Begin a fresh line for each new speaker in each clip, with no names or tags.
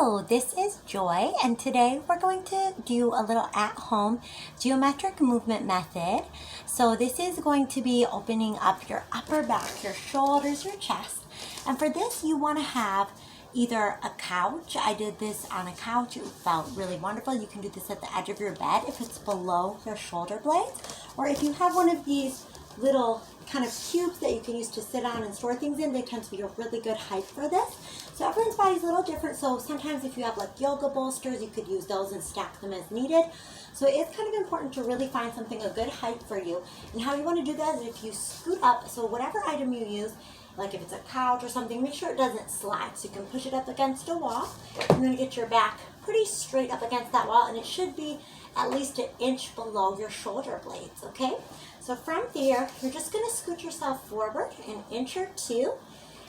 Hello, this is Joy, and today we're going to do a little at-home geometric movement method. So this is going to be opening up your upper back, your shoulders, your chest. And for this, you want to have either a couch. I did this on a couch. It felt really wonderful. You can do this at the edge of your bed if it's below your shoulder blades. Or if you have one of these little kind of cubes that you can use to sit on and store things in, they tend to be a really good height for this. So everyone's body's a little different, so sometimes if you have like yoga bolsters, you could use those and stack them as needed. So it's kind of important to really find something a good height for you. And how you want to do that is if you scoot up, so whatever item you use, like if it's a couch or something, make sure it doesn't slide. So you can push it up against a wall, and then get your back pretty straight up against that wall, and it should be at least an inch below your shoulder blades, okay? So from there, you're just gonna scoot yourself forward an inch or two,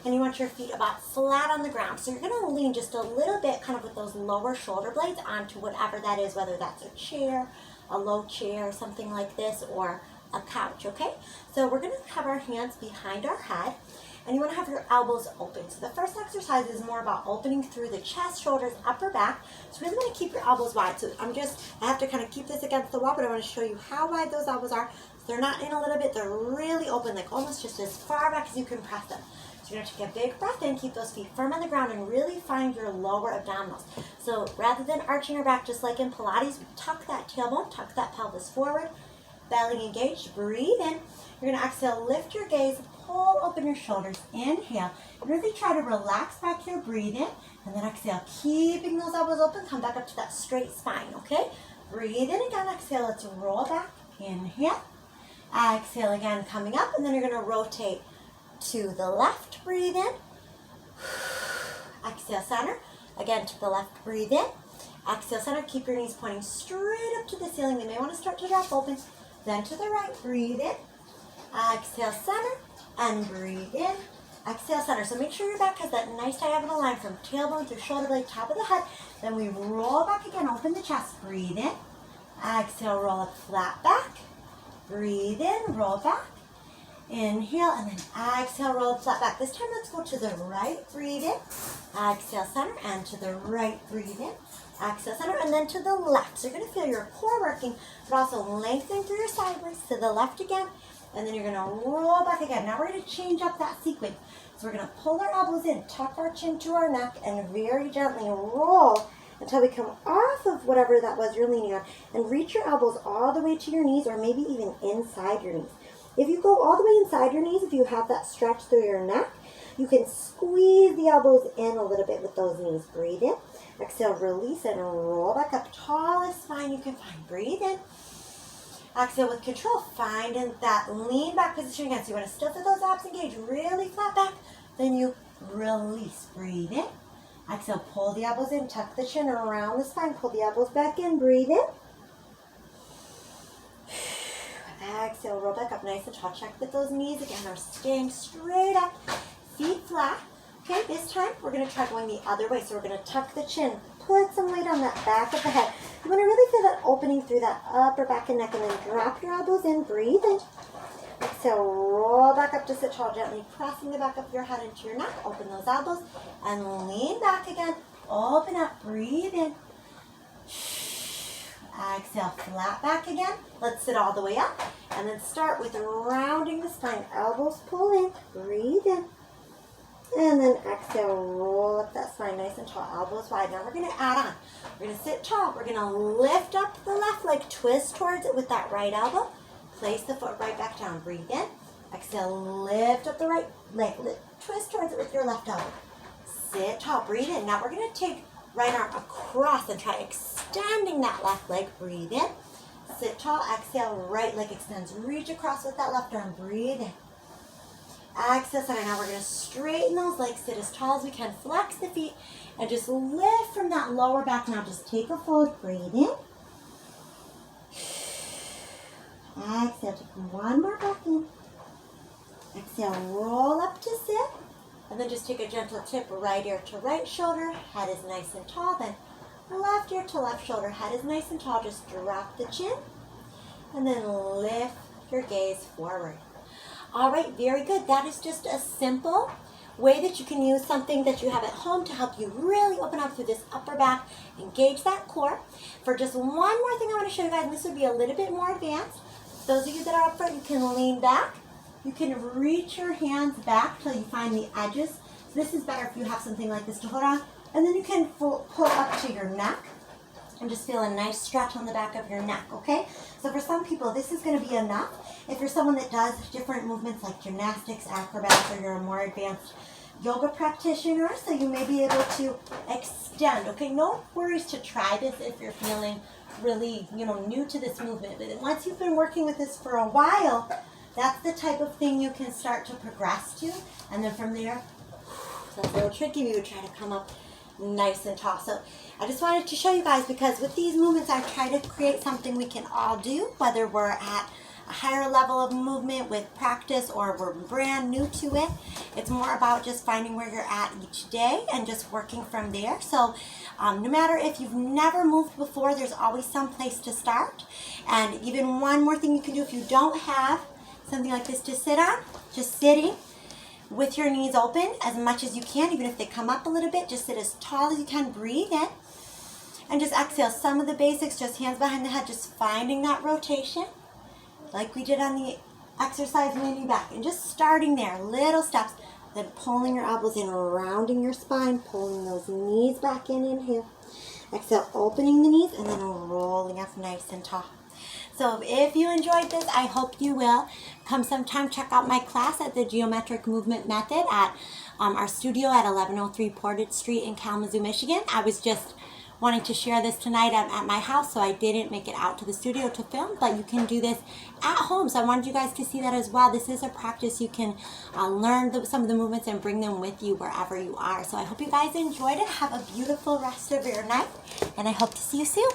and you want your feet about flat on the ground. So you're gonna lean just a little bit kind of with those lower shoulder blades onto whatever that is, whether that's a chair, a low chair, something like this, or a couch, okay? So we're gonna have our hands behind our head, and you wanna have your elbows open. So the first exercise is more about opening through the chest, shoulders, upper back. So really wanna keep your elbows wide. So I have to kind of keep this against the wall, but I wanna show you how wide those elbows are. So they're not in a little bit, they're really open, like almost just as far back as you can press them. So you're gonna take a big breath in, keep those feet firm on the ground, and really find your lower abdominals. So rather than arching your back, just like in Pilates, tuck that tailbone, tuck that pelvis forward, belly engaged, breathe in. You're gonna exhale, lift your gaze, pull open your shoulders, inhale, and really try to relax back here, breathe in, and then exhale, keeping those elbows open, come back up to that straight spine, okay? Breathe in again, exhale, let's roll back, inhale, exhale again, coming up, and then you're gonna rotate to the left, breathe in, exhale, center, again to the left, breathe in, exhale, center, keep your knees pointing straight up to the ceiling. They may want to start to drop open, then to the right, breathe in, exhale, center, and breathe in, exhale, center. So make sure your back has that nice diagonal line from tailbone to shoulder blade, top of the head. Then we roll back again, open the chest, breathe in, exhale, roll up, flat back, breathe in, roll back, inhale, and then exhale, roll up, flat back. This time let's go to the right, breathe in, exhale, center, and to the right, breathe in, exhale, center, and then to the left. So you're gonna feel your core working, but also lengthening through your sideways, to the left again, and then you're gonna roll back again. Now we're gonna change up that sequence. So we're gonna pull our elbows in, tuck our chin to our neck, and very gently roll until we come off of whatever that was you're leaning on, and reach your elbows all the way to your knees, or maybe even inside your knees. If you go all the way inside your knees, if you have that stretch through your neck, you can squeeze the elbows in a little bit with those knees. Breathe in, exhale, release, and roll back up. Tallest spine you can find. Breathe in, exhale with control, find in that lean back position again. So you want to still feel those abs engaged, really flat back. Then you release, breathe in, exhale, pull the elbows in, tuck the chin around the spine, pull the elbows back in, breathe in. Exhale, roll back up nice and tall. Check that those knees again are staying straight up, feet flat. Okay, this time we're going to try going the other way. So we're going to tuck the chin, put some weight on that back of the head. You want to really feel that opening through that upper back and neck, and then drop your elbows in, breathe in. Exhale, roll back up to sit tall, gently pressing the back of your head into your neck. Open those elbows and lean back again. Open up, breathe in. Exhale, flat back again. Let's sit all the way up, and then start with rounding the spine. Elbows pull in, breathe in, and then exhale, roll up that spine nice and tall, elbows wide. Now we're going to add on. We're going to sit tall. We're going to lift up the left leg, twist towards it with that right elbow. Place the foot right back down. Breathe in. Exhale, lift up the right leg, twist towards it with your left elbow. Sit tall, breathe in. Now we're going to take right arm across and try extending that left leg. Breathe in. Sit tall. Exhale, right leg extends. Reach across with that left arm. Breathe in. Exhale, center. Now we're going to straighten those legs. Sit as tall as we can. Flex the feet and just lift from that lower back. Now just take a fold. Breathe in. Exhale. Take one more breath in. Exhale, roll up to sit. And then just take a gentle tip, right ear to right shoulder, head is nice and tall. Then left ear to left shoulder, head is nice and tall. Just drop the chin, and then lift your gaze forward. All right, very good. That is just a simple way that you can use something that you have at home to help you really open up through this upper back, engage that core. For just one more thing I want to show you guys, and this would be a little bit more advanced. Those of you that are up front, you can lean back. You can reach your hands back till you find the edges. So this is better if you have something like this to hold on. And then you can pull up to your neck and just feel a nice stretch on the back of your neck, okay? So for some people, this is gonna be enough. If you're someone that does different movements like gymnastics, acrobats, or you're a more advanced yoga practitioner, so you may be able to extend, okay? No worries to try this if you're feeling really, new to this movement. But once you've been working with this for a while, that's the type of thing you can start to progress to. And then from there, so that's a little tricky. We would try to come up nice and tall. So I just wanted to show you guys, because with these movements, I try to create something we can all do, whether we're at a higher level of movement with practice or we're brand new to it. It's more about just finding where you're at each day and just working from there. So no matter if you've never moved before, there's always some place to start. And even one more thing you can do if you don't have something like this to sit on, just sitting with your knees open as much as you can. Even if they come up a little bit, just sit as tall as you can. Breathe in and just exhale. Some of the basics, just hands behind the head, just finding that rotation like we did on the exercise leaning back, and just starting there, little steps, then pulling your elbows in, rounding your spine, pulling those knees back in. Inhale, exhale, opening the knees, and then rolling up nice and tall. So if you enjoyed this, I hope you will come sometime. Check out my class at the Geometric Movement Method at our studio at 1103 Portage Street in Kalamazoo, Michigan. I was just wanting to share this tonight at my house, so I didn't make it out to the studio to film, but you can do this at home. So I wanted you guys to see that as well. This is a practice you can learn some of the movements and bring them with you wherever you are. So I hope you guys enjoyed it. Have a beautiful rest of your night, and I hope to see you soon.